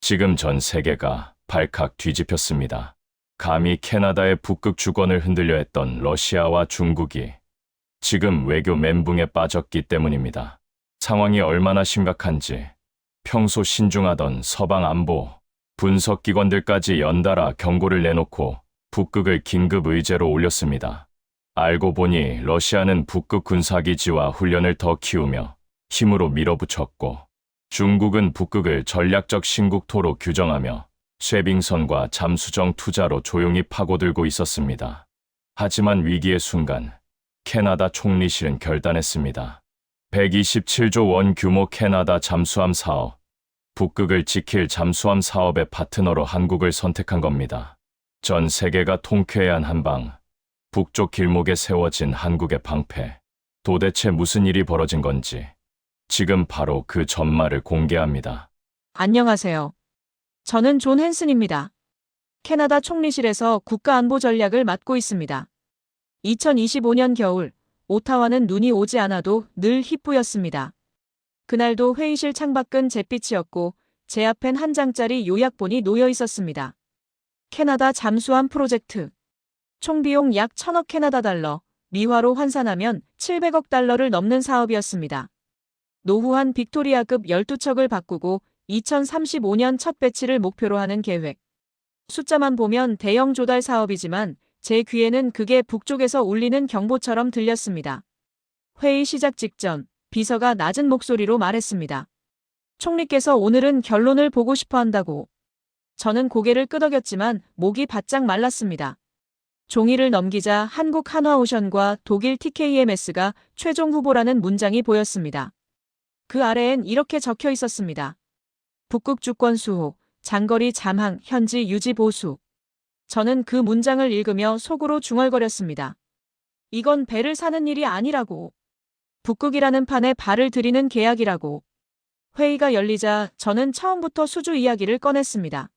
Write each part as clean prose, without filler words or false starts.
지금 전 세계가 발칵 뒤집혔습니다. 감히 캐나다의 북극 주권을 흔들려 했던 러시아와 중국이 지금 외교 멘붕에 빠졌기 때문입니다. 상황이 얼마나 심각한지 평소 신중하던 서방 안보 분석기관들까지 연달아 경고를 내놓고 북극을 긴급 의제로 올렸습니다. 알고 보니 러시아는 북극 군사기지와 훈련을 더 키우며 힘으로 밀어붙였고, 중국은 북극을 전략적 신국토로 규정하며 쇠빙선과 잠수정 투자로 조용히 파고들고 있었습니다. 하지만 위기의 순간 캐나다 총리실은 결단했습니다. 127조 원 규모 캐나다 잠수함 사업, 북극을 지킬 잠수함 사업의 파트너로 한국을 선택한 겁니다. 전 세계가 통쾌해한 한방, 북쪽 길목에 세워진 한국의 방패. 도대체 무슨 일이 벌어진 건지 지금 바로 그 전말을 공개합니다. 안녕하세요. 저는 존 헨슨입니다. 캐나다 총리실에서 국가안보 전략을 맡고 있습니다. 2025년 겨울, 오타와는 눈이 오지 않아도 늘 희뿌였습니다. 그날도 회의실 창밖은 잿빛이었고 제 앞엔 한 장짜리 요약본이 놓여 있었습니다. 캐나다 잠수함 프로젝트. 총 비용 약 1,000억 캐나다 달러, 미화로 환산하면 700억 달러를 넘는 사업이었습니다. 노후한 빅토리아급 12척을 바꾸고 2035년 첫 배치를 목표로 하는 계획. 숫자만 보면 대형 조달 사업이지만 제 귀에는 그게 북쪽에서 울리는 경보처럼 들렸습니다. 회의 시작 직전 비서가 낮은 목소리로 말했습니다. 총리께서 오늘은 결론을 보고 싶어 한다고. 저는 고개를 끄덕였지만 목이 바짝 말랐습니다. 종이를 넘기자 한국 한화오션과 독일 TKMS가 최종 후보라는 문장이 보였습니다. 그 아래엔 이렇게 적혀 있었습니다. 북극 주권 수호, 장거리 잠항, 현지 유지 보수. 저는 그 문장을 읽으며 속으로 중얼거렸습니다. 이건 배를 사는 일이 아니라고. 북극이라는 판에 발을 들이는 계약이라고. 회의가 열리자 저는 처음부터 수주 이야기를 꺼냈습니다.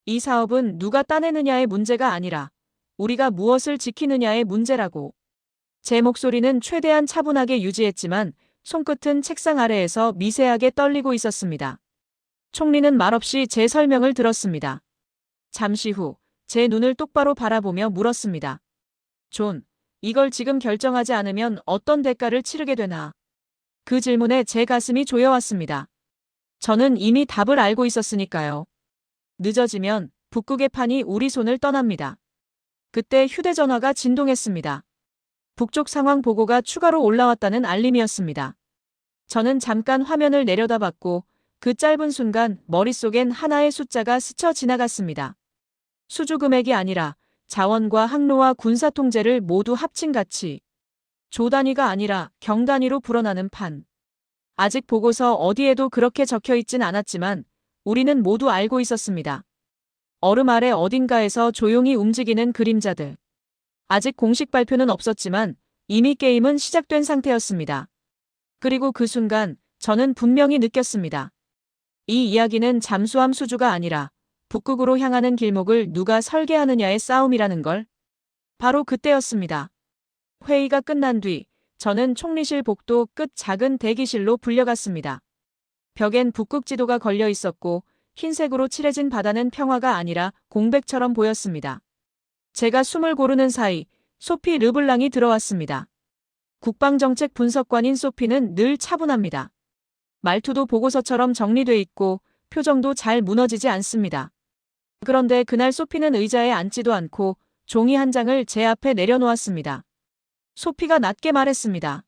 이 사업은 누가 따내느냐의 문제가 아니라 우리가 무엇을 지키느냐의 문제라고. 제 목소리는 최대한 차분하게 유지했지만 손끝은 책상 아래에서 미세하게 떨리고 있었습니다. 총리는 말없이 제 설명을 들었습니다. 잠시 후 제 눈을 똑바로 바라보며 물었습니다. 존, 이걸 지금 결정하지 않으면 어떤 대가를 치르게 되나? 그 질문에 제 가슴이 조여왔습니다. 저는 이미 답을 알고 있었으니까요. 늦어지면 북극의 판이 우리 손을 떠납니다. 그때 휴대전화가 진동했습니다. 북쪽 상황 보고가 추가로 올라왔다는 알림이었습니다. 저는 잠깐 화면을 내려다봤고 그 짧은 순간 머릿속엔 하나의 숫자가 스쳐 지나갔습니다. 수주 금액이 아니라 자원과 항로와 군사 통제를 모두 합친 가치. 조 단위가 아니라 경 단위로 불어나는 판. 아직 보고서 어디에도 그렇게 적혀 있진 않았지만 우리는 모두 알고 있었습니다. 얼음 아래 어딘가에서 조용히 움직이는 그림자들. 아직 공식 발표는 없었지만 이미 게임은 시작된 상태였습니다. 그리고 그 순간 저는 분명히 느꼈습니다. 이 이야기는 잠수함 수주가 아니라 북극으로 향하는 길목을 누가 설계하느냐의 싸움이라는 걸. 바로 그때였습니다. 회의가 끝난 뒤 저는 총리실 복도 끝 작은 대기실로 불려갔습니다. 벽엔 북극 지도가 걸려 있었고 흰색으로 칠해진 바다는 평화가 아니라 공백처럼 보였습니다. 제가 숨을 고르는 사이 소피 르블랑이 들어왔습니다. 국방정책 분석관인 소피는 늘 차분합니다. 말투도 보고서처럼 정리돼 있고 표정도 잘 무너지지 않습니다. 그런데 그날 소피는 의자에 앉지도 않고 종이 한 장을 제 앞에 내려놓았습니다. 소피가 낮게 말했습니다.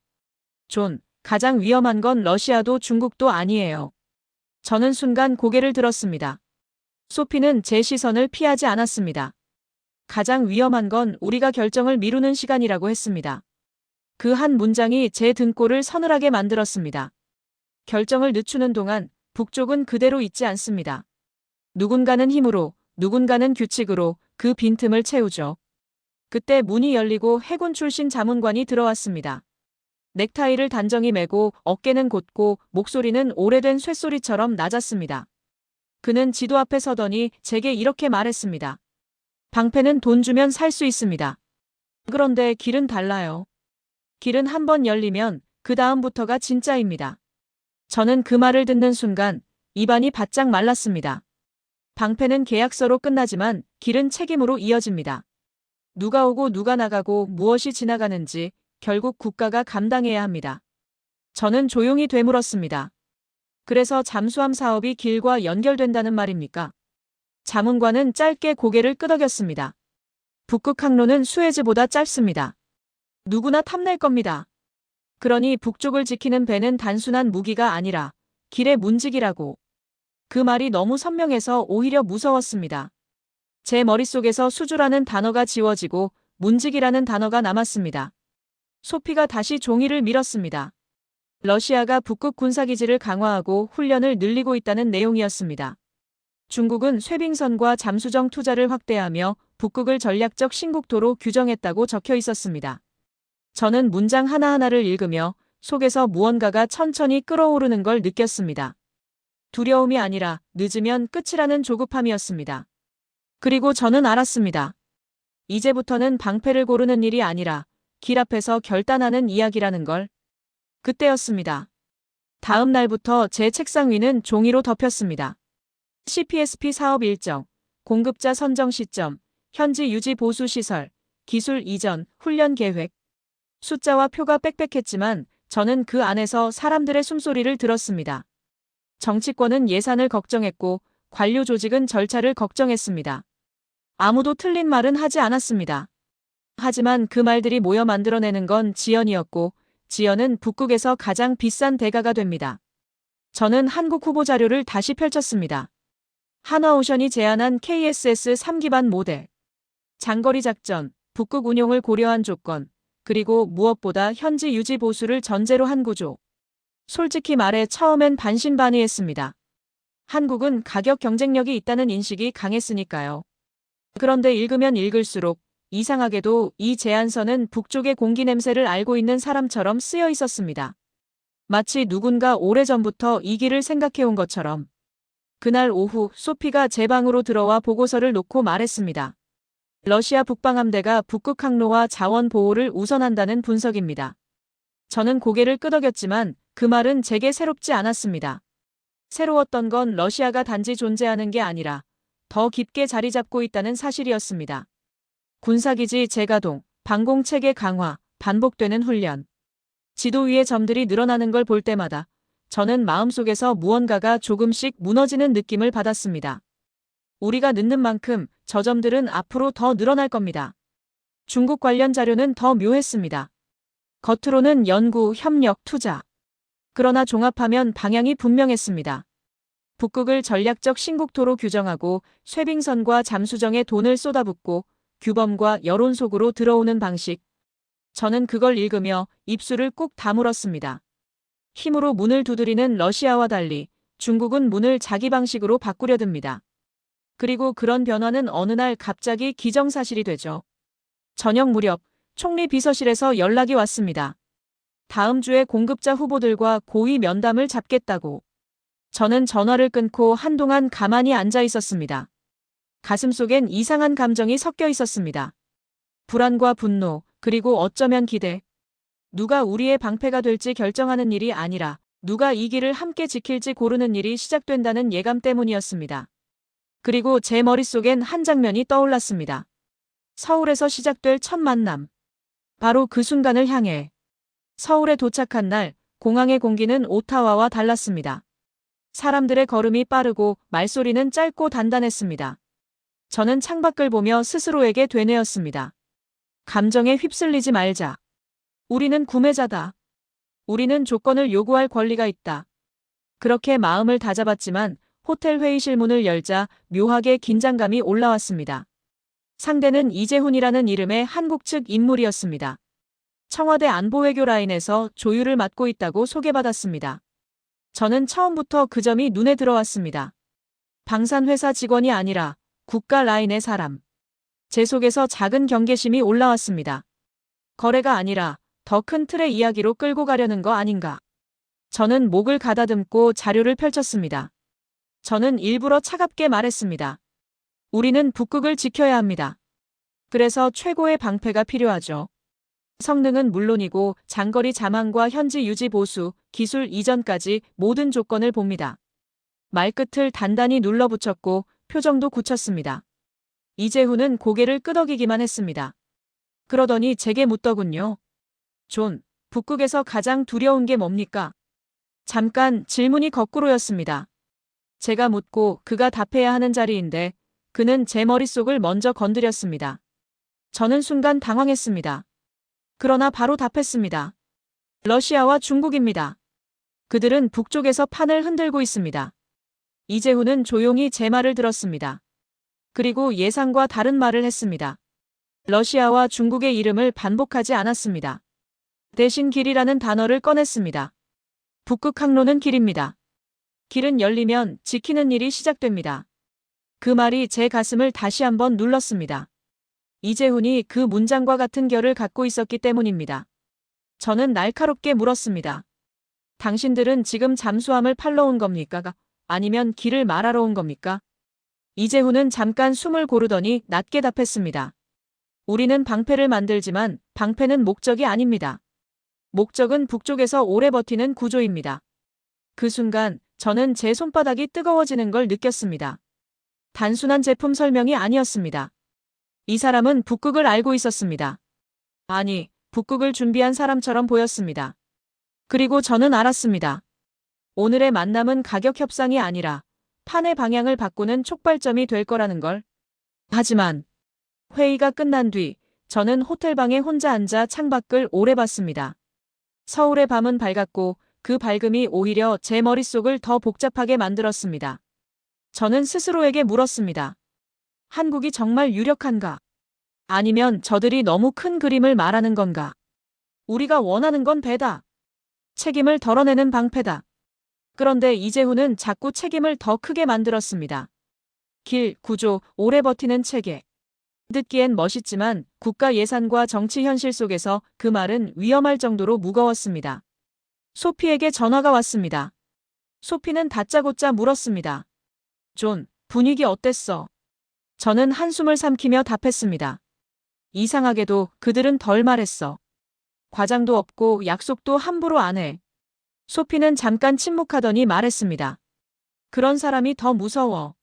존, 가장 위험한 건 러시아도 중국도 아니에요. 저는 순간 고개를 들었습니다. 소피는 제 시선을 피하지 않았습니다. 가장 위험한 건 우리가 결정을 미루는 시간이라고 했습니다. 그 한 문장이 제 등골을 서늘하게 만들었습니다. 결정을 늦추는 동안 북쪽은 그대로 있지 않습니다. 누군가는 힘으로, 누군가는 규칙으로 그 빈틈을 채우죠. 그때 문이 열리고 해군 출신 자문관이 들어왔습니다. 넥타이를 단정히 매고 어깨는 곧고 목소리는 오래된 쇳소리처럼 낮았습니다. 그는 지도 앞에 서더니 제게 이렇게 말했습니다. 방패는 돈 주면 살 수 있습니다. 그런데 길은 달라요. 길은 한 번 열리면 그 다음부터가 진짜입니다. 저는 그 말을 듣는 순간 입안이 바짝 말랐습니다. 방패는 계약서로 끝나지만 길은 책임으로 이어집니다. 누가 오고 누가 나가고 무엇이 지나가는지 결국 국가가 감당해야 합니다. 저는 조용히 되물었습니다. 그래서 잠수함 사업이 길과 연결된다는 말입니까? 자문관은 짧게 고개를 끄덕였습니다. 북극 항로는 수에즈보다 짧습니다. 누구나 탐낼 겁니다. 그러니 북쪽을 지키는 배는 단순한 무기가 아니라 길의 문지기라고. 그 말이 너무 선명해서 오히려 무서웠습니다. 제 머릿속에서 수주라는 단어가 지워지고 문지기라는 단어가 남았습니다. 소피가 다시 종이를 밀었습니다. 러시아가 북극 군사기지를 강화하고 훈련을 늘리고 있다는 내용이었습니다. 중국은 쇠빙선과 잠수정 투자를 확대하며 북극을 전략적 신국토로 규정했다고 적혀 있었습니다. 저는 문장 하나하나를 읽으며 속에서 무언가가 천천히 끓어오르는 걸 느꼈습니다. 두려움이 아니라 늦으면 끝이라는 조급함이었습니다. 그리고 저는 알았습니다. 이제부터는 방패를 고르는 일이 아니라 길 앞에서 결단하는 이야기라는 걸. 그때였습니다. 다음 날부터 제 책상 위는 종이로 덮였습니다. CPSP 사업 일정, 공급자 선정 시점, 현지 유지 보수 시설, 기술 이전, 훈련 계획. 숫자와 표가 빽빽했지만 저는 그 안에서 사람들의 숨소리를 들었습니다. 정치권은 예산을 걱정했고 관료 조직은 절차를 걱정했습니다. 아무도 틀린 말은 하지 않았습니다. 하지만 그 말들이 모여 만들어내는 건 지연이었고 지연은 북극에서 가장 비싼 대가가 됩니다. 저는 한국 후보 자료를 다시 펼쳤습니다. 한화오션이 제안한 KSS 3기반 모델. 장거리 작전, 북극 운용을 고려한 조건, 그리고 무엇보다 현지 유지 보수를 전제로 한 구조. 솔직히 말해 처음엔 반신반의했습니다. 한국은 가격 경쟁력이 있다는 인식이 강했으니까요. 그런데 읽으면 읽을수록 이상하게도 이 제안서는 북쪽의 공기 냄새를 알고 있는 사람처럼 쓰여 있었습니다. 마치 누군가 오래전부터 이 길을 생각해온 것처럼. 그날 오후 소피가 제 방으로 들어와 보고서를 놓고 말했습니다. 러시아 북방함대가 북극 항로와 자원 보호를 우선한다는 분석입니다. 저는 고개를 끄덕였지만 그 말은 제게 새롭지 않았습니다. 새로웠던 건 러시아가 단지 존재하는 게 아니라 더 깊게 자리 잡고 있다는 사실이었습니다. 군사기지 재가동, 방공체계 강화, 반복되는 훈련. 지도 위의 점들이 늘어나는 걸 볼 때마다 저는 마음속에서 무언가가 조금씩 무너지는 느낌을 받았습니다. 우리가 늦는 만큼 저 점들은 앞으로 더 늘어날 겁니다. 중국 관련 자료는 더 묘했습니다. 겉으로는 연구, 협력, 투자. 그러나 종합하면 방향이 분명했습니다. 북극을 전략적 신국토로 규정하고 쇠빙선과 잠수정에 돈을 쏟아붓고 규범과 여론 속으로 들어오는 방식. 저는 그걸 읽으며 입술을 꾹 다물었습니다. 힘으로 문을 두드리는 러시아와 달리 중국은 문을 자기 방식으로 바꾸려 듭니다. 그리고 그런 변화는 어느 날 갑자기 기정사실이 되죠. 저녁 무렵 총리 비서실에서 연락이 왔습니다. 다음 주에 공급자 후보들과 고위 면담을 잡겠다고. 저는 전화를 끊고 한동안 가만히 앉아 있었습니다. 가슴속엔 이상한 감정이 섞여 있었습니다. 불안과 분노, 그리고 어쩌면 기대. 누가 우리의 방패가 될지 결정하는 일이 아니라 누가 이 길을 함께 지킬지 고르는 일이 시작된다는 예감 때문이었습니다. 그리고 제 머릿속엔 한 장면이 떠올랐습니다. 서울에서 시작될 첫 만남. 바로 그 순간을 향해. 서울에 도착한 날 공항의 공기는 오타와와 달랐습니다. 사람들의 걸음이 빠르고 말소리는 짧고 단단했습니다. 저는 창밖을 보며 스스로에게 되뇌었습니다. 감정에 휩쓸리지 말자. 우리는 구매자다. 우리는 조건을 요구할 권리가 있다. 그렇게 마음을 다잡았지만 호텔 회의실 문을 열자 묘하게 긴장감이 올라왔습니다. 상대는 이재훈이라는 이름의 한국 측 인물이었습니다. 청와대 안보외교 라인에서 조율을 맡고 있다고 소개받았습니다. 저는 처음부터 그 점이 눈에 들어왔습니다. 방산회사 직원이 아니라 국가 라인의 사람. 제 속에서 작은 경계심이 올라왔습니다. 거래가 아니라 더 큰 틀의 이야기로 끌고 가려는 거 아닌가. 저는 목을 가다듬고 자료를 펼쳤습니다. 저는 일부러 차갑게 말했습니다. 우리는 북극을 지켜야 합니다. 그래서 최고의 방패가 필요하죠. 성능은 물론이고 장거리 자망과 현지 유지 보수, 기술 이전까지 모든 조건을 봅니다. 말끝을 단단히 눌러붙였고 표정도 굳혔습니다. 이재훈은 고개를 끄덕이기만 했습니다. 그러더니 제게 묻더군요. 존, 북극에서 가장 두려운 게 뭡니까? 잠깐 질문이 거꾸로였습니다. 제가 묻고 그가 답해야 하는 자리인데 그는 제 머릿속을 먼저 건드렸습니다. 저는 순간 당황했습니다. 그러나 바로 답했습니다. 러시아와 중국입니다. 그들은 북쪽에서 판을 흔들고 있습니다. 이재훈은 조용히 제 말을 들었습니다. 그리고 예상과 다른 말을 했습니다. 러시아와 중국의 이름을 반복하지 않았습니다. 대신 길이라는 단어를 꺼냈습니다. 북극 항로는 길입니다. 길은 열리면 지키는 일이 시작됩니다. 그 말이 제 가슴을 다시 한번 눌렀습니다. 이재훈이 그 문장과 같은 결을 갖고 있었기 때문입니다. 저는 날카롭게 물었습니다. 당신들은 지금 잠수함을 팔러 온 겁니까? 아니면 길을 말하러 온 겁니까? 이재훈은 잠깐 숨을 고르더니 낮게 답했습니다. 우리는 방패를 만들지만 방패는 목적이 아닙니다. 목적은 북쪽에서 오래 버티는 구조입니다. 그 순간 저는 제 손바닥이 뜨거워지는 걸 느꼈습니다. 단순한 제품 설명이 아니었습니다. 이 사람은 북극을 알고 있었습니다. 아니, 북극을 준비한 사람처럼 보였습니다. 그리고 저는 알았습니다. 오늘의 만남은 가격 협상이 아니라 판의 방향을 바꾸는 촉발점이 될 거라는 걸. 하지만 회의가 끝난 뒤 저는 호텔방에 혼자 앉아 창밖을 오래 봤습니다. 서울의 밤은 밝았고 그 밝음이 오히려 제 머릿속을 더 복잡하게 만들었습니다. 저는 스스로에게 물었습니다. 한국이 정말 유력한가? 아니면 저들이 너무 큰 그림을 말하는 건가? 우리가 원하는 건 배다. 책임을 덜어내는 방패다. 그런데 이재훈은 자꾸 책임을 더 크게 만들었습니다. 길, 구조, 오래 버티는 체계. 듣기엔 멋있지만 국가 예산과 정치 현실 속에서 그 말은 위험할 정도로 무거웠습니다. 소피에게 전화가 왔습니다. 소피는 다짜고짜 물었습니다. 존, 분위기 어땠어? 저는 한숨을 삼키며 답했습니다. 이상하게도 그들은 덜 말했어. 과장도 없고 약속도 함부로 안 해. 소피는 잠깐 침묵하더니 말했습니다. 그런 사람이 더 무서워.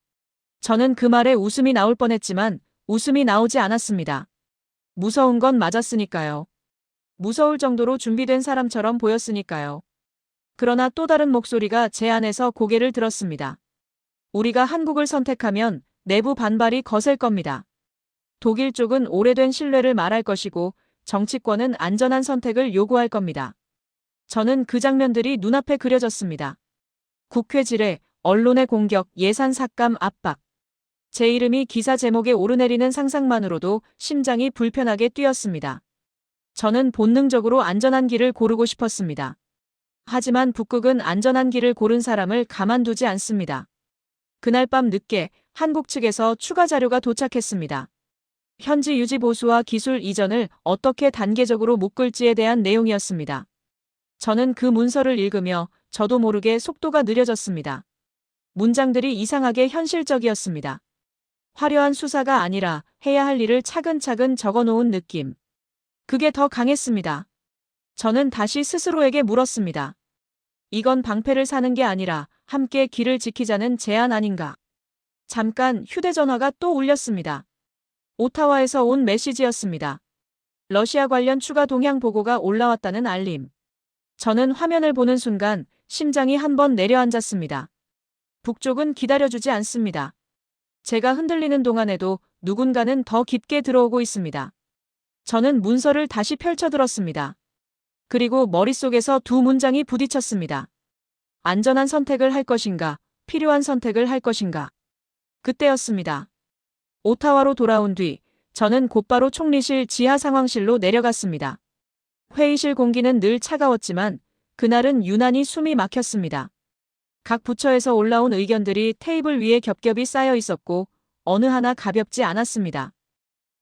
저는 그 말에 웃음이 나올 뻔했지만 웃음이 나오지 않았습니다. 무서운 건 맞았으니까요. 무서울 정도로 준비된 사람처럼 보였으니까요. 그러나 또 다른 목소리가 제 안에서 고개를 들었습니다. 우리가 한국을 선택하면 내부 반발이 거셀 겁니다. 독일 쪽은 오래된 신뢰를 말할 것이고 정치권은 안전한 선택을 요구할 겁니다. 저는 그 장면들이 눈앞에 그려졌습니다. 국회 질해, 언론의 공격, 예산 삭감 압박. 제 이름이 기사 제목에 오르내리는 상상만으로도 심장이 불편하게 뛰었습니다. 저는 본능적으로 안전한 길을 고르고 싶었습니다. 하지만 북극은 안전한 길을 고른 사람을 가만두지 않습니다. 그날 밤 늦게 한국 측에서 추가 자료가 도착했습니다. 현지 유지 보수와 기술 이전을 어떻게 단계적으로 묶을지에 대한 내용이었습니다. 저는 그 문서를 읽으며 저도 모르게 속도가 느려졌습니다. 문장들이 이상하게 현실적이었습니다. 화려한 수사가 아니라 해야 할 일을 차근차근 적어놓은 느낌. 그게 더 강했습니다. 저는 다시 스스로에게 물었습니다. 이건 방패를 사는 게 아니라 함께 길을 지키자는 제안 아닌가? 잠깐 휴대전화가 또 울렸습니다. 오타와에서 온 메시지였습니다. 러시아 관련 추가 동향 보고가 올라왔다는 알림. 저는 화면을 보는 순간 심장이 한번 내려앉았습니다. 북쪽은 기다려주지 않습니다. 제가 흔들리는 동안에도 누군가는 더 깊게 들어오고 있습니다. 저는 문서를 다시 펼쳐들었습니다. 그리고 머릿속에서 두 문장이 부딪혔습니다. 안전한 선택을 할 것인가, 필요한 선택을 할 것인가. 그때였습니다. 오타와로 돌아온 뒤 저는 곧바로 총리실 지하 상황실로 내려갔습니다. 회의실 공기는 늘 차가웠지만 그날은 유난히 숨이 막혔습니다. 각 부처에서 올라온 의견들이 테이블 위에 겹겹이 쌓여 있었고 어느 하나 가볍지 않았습니다.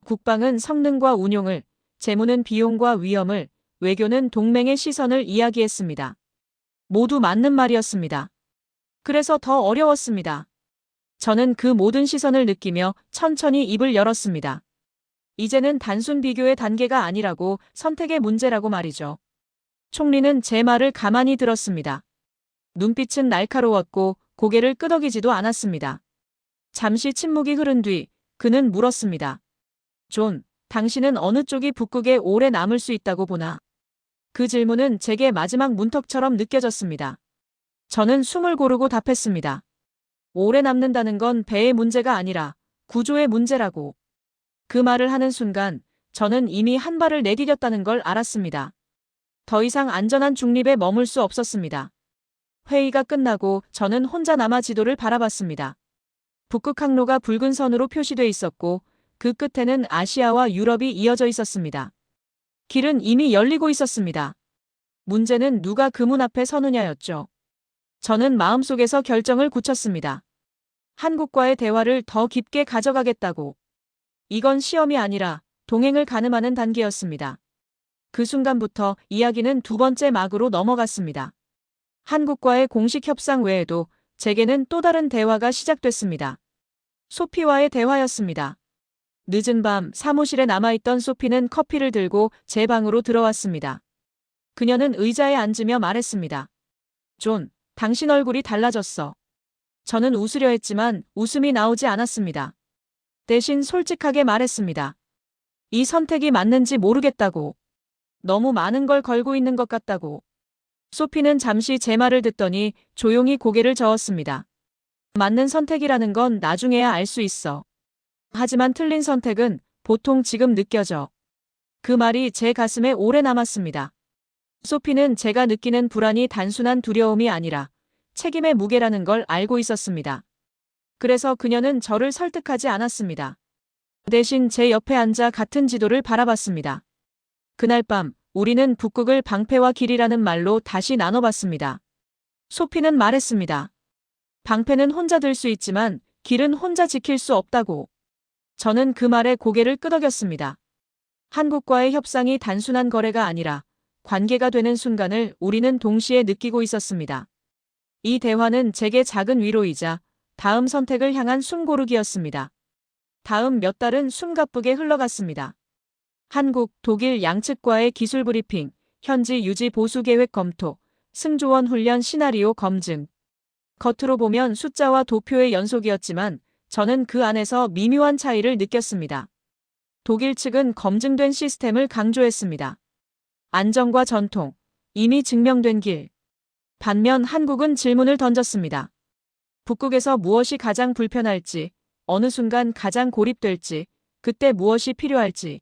국방은 성능과 운용을, 재무는 비용과 위험을, 외교는 동맹의 시선을 이야기했습니다. 모두 맞는 말이었습니다. 그래서 더 어려웠습니다. 저는 그 모든 시선을 느끼며 천천히 입을 열었습니다. 이제는 단순 비교의 단계가 아니라고, 선택의 문제라고 말이죠. 총리는 제 말을 가만히 들었습니다. 눈빛은 날카로웠고 고개를 끄덕이지도 않았습니다. 잠시 침묵이 흐른 뒤 그는 물었습니다. 존, 당신은 어느 쪽이 북극에 오래 남을 수 있다고 보나? 그 질문은 제게 마지막 문턱처럼 느껴졌습니다. 저는 숨을 고르고 답했습니다. 오래 남는다는 건 배의 문제가 아니라 구조의 문제라고. 그 말을 하는 순간 저는 이미 한 발을 내디뎠다는 걸 알았습니다. 더 이상 안전한 중립에 머물 수 없었습니다. 회의가 끝나고 저는 혼자 남아 지도를 바라봤습니다. 북극 항로가 붉은 선으로 표시돼 있었고 그 끝에는 아시아와 유럽이 이어져 있었습니다. 길은 이미 열리고 있었습니다. 문제는 누가 그 문 앞에 서느냐였죠. 저는 마음속에서 결정을 굳혔습니다. 한국과의 대화를 더 깊게 가져가겠다고. 이건 시험이 아니라 동행을 가늠하는 단계였습니다. 그 순간부터 이야기는 두 번째 막으로 넘어갔습니다. 한국과의 공식 협상 외에도 제게는 또 다른 대화가 시작됐습니다. 소피와의 대화였습니다. 늦은 밤 사무실에 남아있던 소피는 커피를 들고 제 방으로 들어왔습니다. 그녀는 의자에 앉으며 말했습니다. 존, 당신 얼굴이 달라졌어. 저는 웃으려 했지만 웃음이 나오지 않았습니다. 대신 솔직하게 말했습니다. 이 선택이 맞는지 모르겠다고. 너무 많은 걸 걸고 있는 것 같다고. 소피는 잠시 제 말을 듣더니 조용히 고개를 저었습니다. 맞는 선택이라는 건 나중에야 알 수 있어. 하지만 틀린 선택은 보통 지금 느껴져. 그 말이 제 가슴에 오래 남았습니다. 소피는 제가 느끼는 불안이 단순한 두려움이 아니라 책임의 무게라는 걸 알고 있었습니다. 그래서 그녀는 저를 설득하지 않았습니다. 대신 제 옆에 앉아 같은 지도를 바라봤습니다. 그날 밤 우리는 북극을 방패와 길이라는 말로 다시 나눠봤습니다. 소피는 말했습니다. 방패는 혼자 들 수 있지만 길은 혼자 지킬 수 없다고. 저는 그 말에 고개를 끄덕였습니다. 한국과의 협상이 단순한 거래가 아니라 관계가 되는 순간을 우리는 동시에 느끼고 있었습니다. 이 대화는 제게 작은 위로이자 다음 선택을 향한 숨고르기였습니다. 다음 몇 달은 숨가쁘게 흘러갔습니다. 한국, 독일 양측과의 기술 브리핑, 현지 유지 보수 계획 검토, 승조원 훈련 시나리오 검증. 겉으로 보면 숫자와 도표의 연속이었지만 저는 그 안에서 미묘한 차이를 느꼈습니다. 독일 측은 검증된 시스템을 강조했습니다. 안정과 전통, 이미 증명된 길. 반면 한국은 질문을 던졌습니다. 북극에서 무엇이 가장 불편할지, 어느 순간 가장 고립될지, 그때 무엇이 필요할지.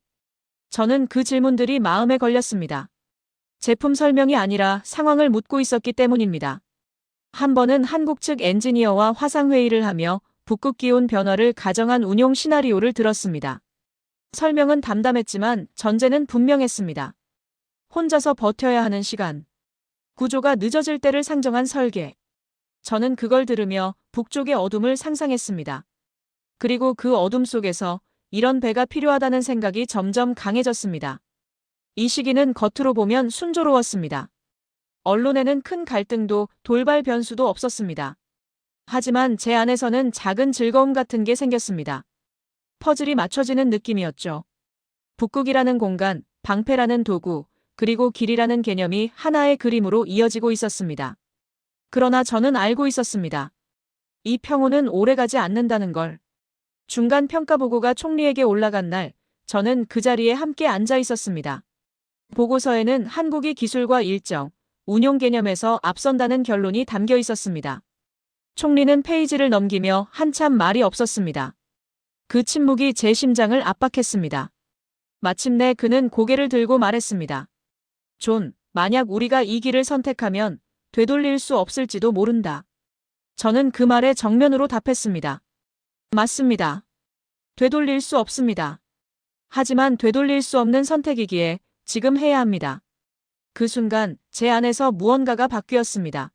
저는 그 질문들이 마음에 걸렸습니다. 제품 설명이 아니라 상황을 묻고 있었기 때문입니다. 한 번은 한국 측 엔지니어와 화상회의를 하며 북극 기온 변화를 가정한 운용 시나리오를 들었습니다. 설명은 담담했지만 전제는 분명했습니다. 혼자서 버텨야 하는 시간. 구조가 늦어질 때를 상정한 설계. 저는 그걸 들으며 북쪽의 어둠을 상상했습니다. 그리고 그 어둠 속에서 이런 배가 필요하다는 생각이 점점 강해졌습니다. 이 시기는 겉으로 보면 순조로웠습니다. 언론에는 큰 갈등도 돌발 변수도 없었습니다. 하지만 제 안에서는 작은 즐거움 같은 게 생겼습니다. 퍼즐이 맞춰지는 느낌이었죠. 북극이라는 공간, 방패라는 도구, 그리고 길이라는 개념이 하나의 그림으로 이어지고 있었습니다. 그러나 저는 알고 있었습니다. 이 평온은 오래가지 않는다는 걸. 중간 평가 보고가 총리에게 올라간 날, 저는 그 자리에 함께 앉아 있었습니다. 보고서에는 한국이 기술과 일정, 운용 개념에서 앞선다는 결론이 담겨 있었습니다. 총리는 페이지를 넘기며 한참 말이 없었습니다. 그 침묵이 제 심장을 압박했습니다. 마침내 그는 고개를 들고 말했습니다. 존, 만약 우리가 이 길을 선택하면 되돌릴 수 없을지도 모른다. 저는 그 말에 정면으로 답했습니다. 맞습니다. 되돌릴 수 없습니다. 하지만 되돌릴 수 없는 선택이기에 지금 해야 합니다. 그 순간 제 안에서 무언가가 바뀌었습니다.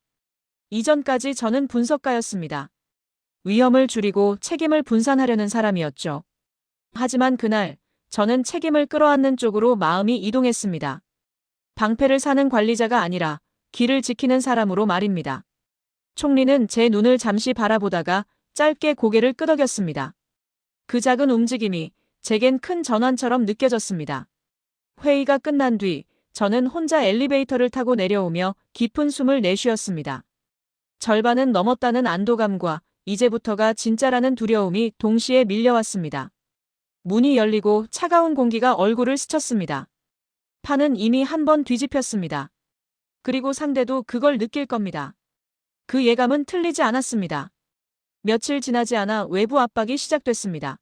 이전까지 저는 분석가였습니다. 위험을 줄이고 책임을 분산하려는 사람이었죠. 하지만 그날 저는 책임을 끌어안는 쪽으로 마음이 이동했습니다. 방패를 사는 관리자가 아니라 길을 지키는 사람으로 말입니다. 총리는 제 눈을 잠시 바라보다가 짧게 고개를 끄덕였습니다. 그 작은 움직임이 제겐 큰 전환처럼 느껴졌습니다. 회의가 끝난 뒤 저는 혼자 엘리베이터를 타고 내려오며 깊은 숨을 내쉬었습니다. 절반은 넘었다는 안도감과 이제부터가 진짜라는 두려움이 동시에 밀려왔습니다. 문이 열리고 차가운 공기가 얼굴을 스쳤습니다. 판은 이미 한 번 뒤집혔습니다. 그리고 상대도 그걸 느낄 겁니다. 그 예감은 틀리지 않았습니다. 며칠 지나지 않아 외부 압박이 시작됐습니다.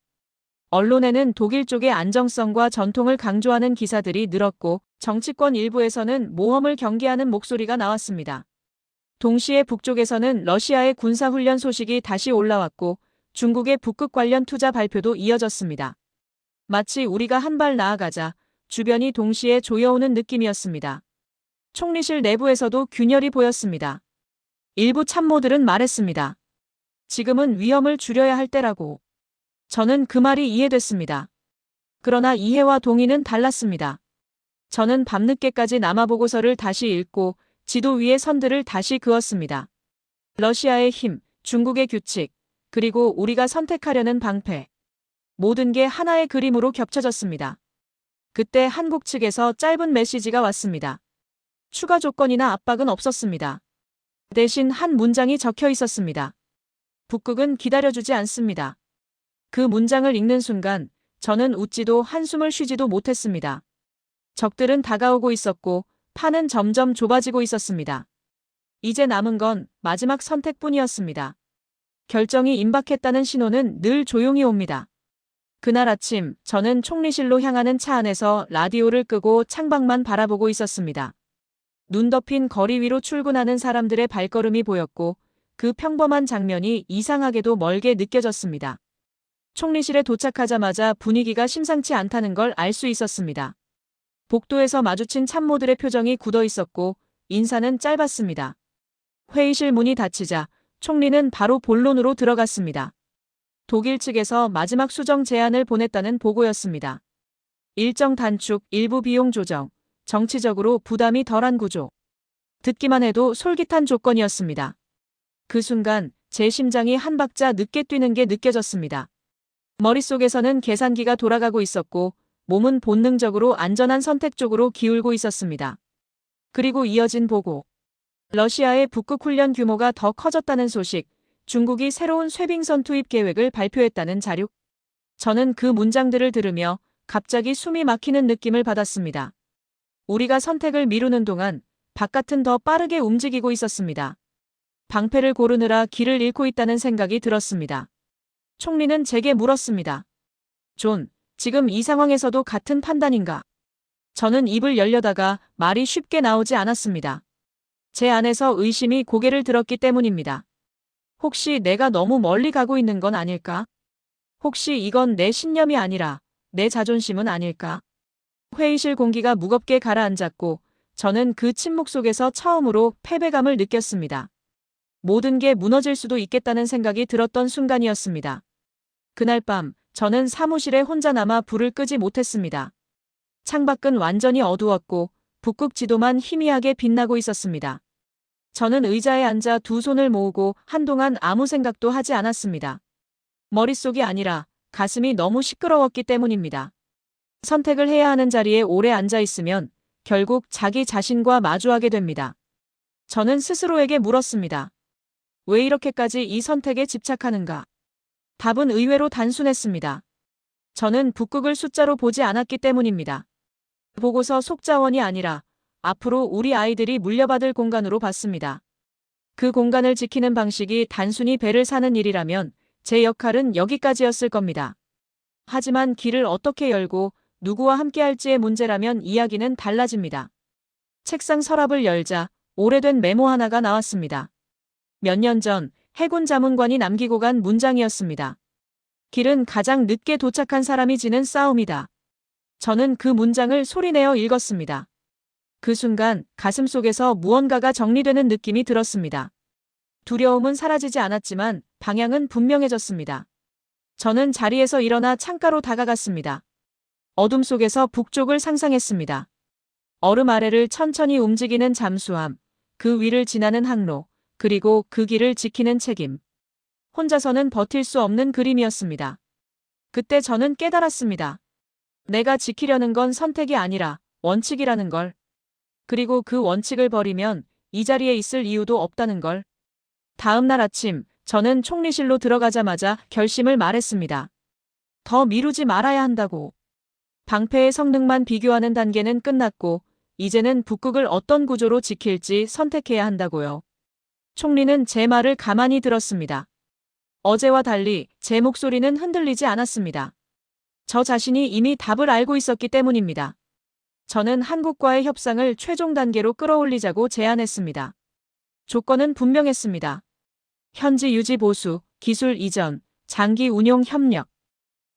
언론에는 독일 쪽의 안정성과 전통을 강조하는 기사들이 늘었고 정치권 일부에서는 모험을 경계하는 목소리가 나왔습니다. 동시에 북쪽에서는 러시아의 군사훈련 소식이 다시 올라왔고 중국의 북극 관련 투자 발표도 이어졌습니다. 마치 우리가 한 발 나아가자 주변이 동시에 조여오는 느낌이었습니다. 총리실 내부에서도 균열이 보였습니다. 일부 참모들은 말했습니다. 지금은 위험을 줄여야 할 때라고. 저는 그 말이 이해됐습니다. 그러나 이해와 동의는 달랐습니다. 저는 밤늦게까지 남아보고서를 다시 읽고 지도 위의 선들을 다시 그었습니다. 러시아의 힘, 중국의 규칙, 그리고 우리가 선택하려는 방패. 모든 게 하나의 그림으로 겹쳐졌습니다. 그때 한국 측에서 짧은 메시지가 왔습니다. 추가 조건이나 압박은 없었습니다. 대신 한 문장이 적혀 있었습니다. 북극은 기다려주지 않습니다. 그 문장을 읽는 순간 저는 웃지도 한숨을 쉬지도 못했습니다. 적들은 다가오고 있었고 판은 점점 좁아지고 있었습니다. 이제 남은 건 마지막 선택뿐이었습니다. 결정이 임박했다는 신호는 늘 조용히 옵니다. 그날 아침 저는 총리실로 향하는 차 안에서 라디오를 끄고 창밖만 바라보고 있었습니다. 눈 덮인 거리 위로 출근하는 사람들의 발걸음이 보였고 그 평범한 장면이 이상하게도 멀게 느껴졌습니다. 총리실에 도착하자마자 분위기가 심상치 않다는 걸 알 수 있었습니다. 복도에서 마주친 참모들의 표정이 굳어 있었고 인사는 짧았습니다. 회의실 문이 닫히자 총리는 바로 본론으로 들어갔습니다. 독일 측에서 마지막 수정 제안을 보냈다는 보고였습니다. 일정 단축, 일부 비용 조정, 정치적으로 부담이 덜한 구조. 듣기만 해도 솔깃한 조건이었습니다. 그 순간 제 심장이 한 박자 늦게 뛰는 게 느껴졌습니다. 머릿속에서는 계산기가 돌아가고 있었고 몸은 본능적으로 안전한 선택 쪽으로 기울고 있었습니다. 그리고 이어진 보고. 러시아의 북극 훈련 규모가 더 커졌다는 소식, 중국이 새로운 쇠빙선 투입 계획을 발표했다는 자료. 저는 그 문장들을 들으며 갑자기 숨이 막히는 느낌을 받았습니다. 우리가 선택을 미루는 동안 바깥은 더 빠르게 움직이고 있었습니다. 방패를 고르느라 길을 잃고 있다는 생각이 들었습니다. 총리는 제게 물었습니다. 존, 지금 이 상황에서도 같은 판단인가? 저는 입을 열려다가 말이 쉽게 나오지 않았습니다. 제 안에서 의심이 고개를 들었기 때문입니다. 혹시 내가 너무 멀리 가고 있는 건 아닐까? 혹시 이건 내 신념이 아니라 내 자존심은 아닐까? 회의실 공기가 무겁게 가라앉았고 저는 그 침묵 속에서 처음으로 패배감을 느꼈습니다. 모든 게 무너질 수도 있겠다는 생각이 들었던 순간이었습니다. 그날 밤 저는 사무실에 혼자 남아 불을 끄지 못했습니다. 창밖은 완전히 어두웠고 북극 지도만 희미하게 빛나고 있었습니다. 저는 의자에 앉아 두 손을 모으고 한동안 아무 생각도 하지 않았습니다. 머릿속이 아니라 가슴이 너무 시끄러웠기 때문입니다. 선택을 해야 하는 자리에 오래 앉아 있으면 결국 자기 자신과 마주하게 됩니다. 저는 스스로에게 물었습니다. 왜 이렇게까지 이 선택에 집착하는가? 답은 의외로 단순했습니다. 저는 북극을 숫자로 보지 않았기 때문입니다. 보고서 속자원이 아니라 앞으로 우리 아이들이 물려받을 공간으로 봤습니다. 그 공간을 지키는 방식이 단순히 배를 사는 일이라면 제 역할은 여기까지였을 겁니다. 하지만 길을 어떻게 열고 누구와 함께할지의 문제라면 이야기는 달라집니다. 책상 서랍을 열자 오래된 메모 하나가 나왔습니다. 몇 년 전 해군 자문관이 남기고 간 문장이었습니다. 길은 가장 늦게 도착한 사람이 지는 싸움이다. 저는 그 문장을 소리내어 읽었습니다. 그 순간 가슴속에서 무언가가 정리되는 느낌이 들었습니다. 두려움은 사라지지 않았지만 방향은 분명해졌습니다. 저는 자리에서 일어나 창가로 다가갔습니다. 어둠 속에서 북쪽을 상상했습니다. 얼음 아래를 천천히 움직이는 잠수함, 그 위를 지나는 항로, 그리고 그 길을 지키는 책임. 혼자서는 버틸 수 없는 그림이었습니다. 그때 저는 깨달았습니다. 내가 지키려는 건 선택이 아니라 원칙이라는 걸. 그리고 그 원칙을 버리면 이 자리에 있을 이유도 없다는 걸. 다음 날 아침, 저는 총리실로 들어가자마자 결심을 말했습니다. 더 미루지 말아야 한다고. 방패의 성능만 비교하는 단계는 끝났고 이제는 북극을 어떤 구조로 지킬지 선택해야 한다고요. 총리는 제 말을 가만히 들었습니다. 어제와 달리 제 목소리는 흔들리지 않았습니다. 저 자신이 이미 답을 알고 있었기 때문입니다. 저는 한국과의 협상을 최종 단계로 끌어올리자고 제안했습니다. 조건은 분명했습니다. 현지 유지 보수, 기술 이전, 장기 운용 협력.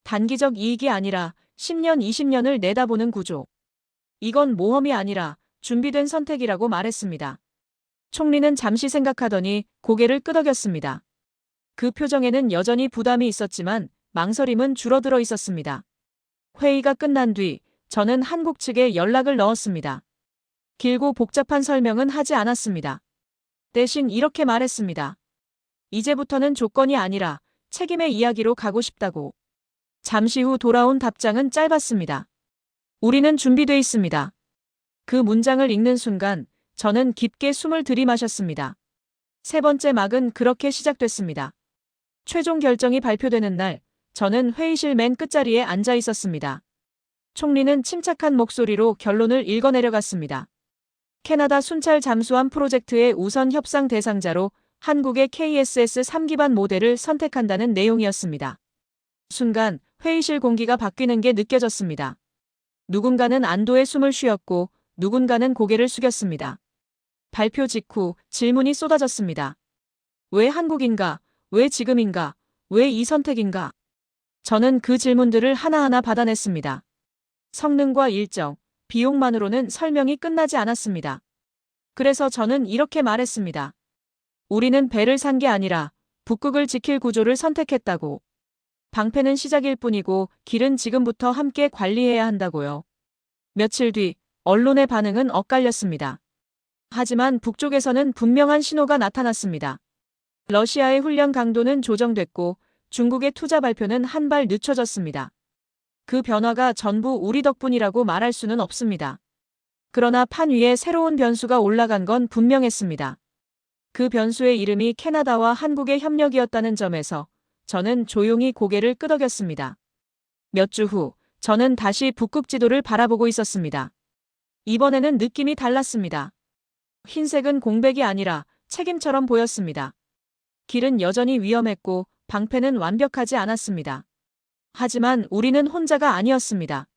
단기적 이익이 아니라 10년, 20년을 내다보는 구조. 이건 모험이 아니라 준비된 선택이라고 말했습니다. 총리는 잠시 생각하더니 고개를 끄덕였습니다. 그 표정에는 여전히 부담이 있었지만 망설임은 줄어들어 있었습니다. 회의가 끝난 뒤 저는 한국 측에 연락을 넣었습니다. 길고 복잡한 설명은 하지 않았습니다. 대신 이렇게 말했습니다. 이제부터는 조건이 아니라 책임의 이야기로 가고 싶다고. 잠시 후 돌아온 답장은 짧았습니다. 우리는 준비돼 있습니다. 그 문장을 읽는 순간 저는 깊게 숨을 들이마셨습니다. 세 번째 막은 그렇게 시작됐습니다. 최종 결정이 발표되는 날, 저는 회의실 맨 끝자리에 앉아 있었습니다. 총리는 침착한 목소리로 결론을 읽어내려갔습니다. 캐나다 순찰 잠수함 프로젝트의 우선 협상 대상자로 한국의 KSS-3 기반 모델을 선택한다는 내용이었습니다. 순간 회의실 공기가 바뀌는 게 느껴졌습니다. 누군가는 안도의 숨을 쉬었고 누군가는 고개를 숙였습니다. 발표 직후 질문이 쏟아졌습니다. 왜 한국인가? 왜 지금인가? 왜 이 선택인가? 저는 그 질문들을 하나하나 받아냈습니다. 성능과 일정, 비용만으로는 설명이 끝나지 않았습니다. 그래서 저는 이렇게 말했습니다. 우리는 배를 산 게 아니라 북극을 지킬 구조를 선택했다고. 방패는 시작일 뿐이고 길은 지금부터 함께 관리해야 한다고요. 며칠 뒤 언론의 반응은 엇갈렸습니다. 하지만 북쪽에서는 분명한 신호가 나타났습니다. 러시아의 훈련 강도는 조정됐고 중국의 투자 발표는 한 발 늦춰졌습니다. 그 변화가 전부 우리 덕분이라고 말할 수는 없습니다. 그러나 판 위에 새로운 변수가 올라간 건 분명했습니다. 그 변수의 이름이 캐나다와 한국의 협력이었다는 점에서 저는 조용히 고개를 끄덕였습니다. 몇 주 후, 저는 다시 북극 지도를 바라보고 있었습니다. 이번에는 느낌이 달랐습니다. 흰색은 공백이 아니라 책임처럼 보였습니다. 길은 여전히 위험했고 방패는 완벽하지 않았습니다. 하지만 우리는 혼자가 아니었습니다.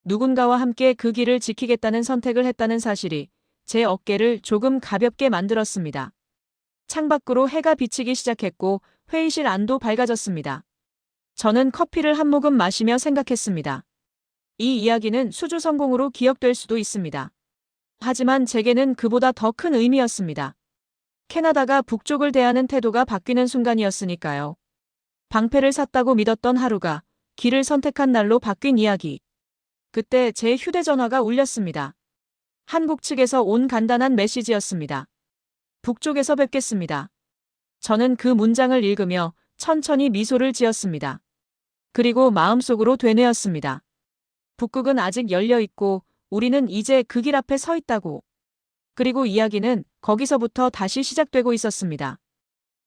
누군가와 함께 그 길을 지키겠다는 선택을 했다는 사실이 제 어깨를 조금 가볍게 만들었습니다. 창밖으로 해가 비치기 시작했고 회의실 안도 밝아졌습니다. 저는 커피를 한 모금 마시며 생각했습니다. 이 이야기는 수주 성공으로 기억될 수도 있습니다. 하지만 제게는 그보다 더 큰 의미였습니다. 캐나다가 북쪽을 대하는 태도가 바뀌는 순간이었으니까요. 방패를 샀다고 믿었던 하루가 길을 선택한 날로 바뀐 이야기. 그때 제 휴대전화가 울렸습니다. 한국 측에서 온 간단한 메시지였습니다. 북쪽에서 뵙겠습니다. 저는 그 문장을 읽으며 천천히 미소를 지었습니다. 그리고 마음속으로 되뇌었습니다. 북극은 아직 열려 있고 우리는 이제 그 길 앞에 서 있다고. 그리고 이야기는 거기서부터 다시 시작되고 있었습니다.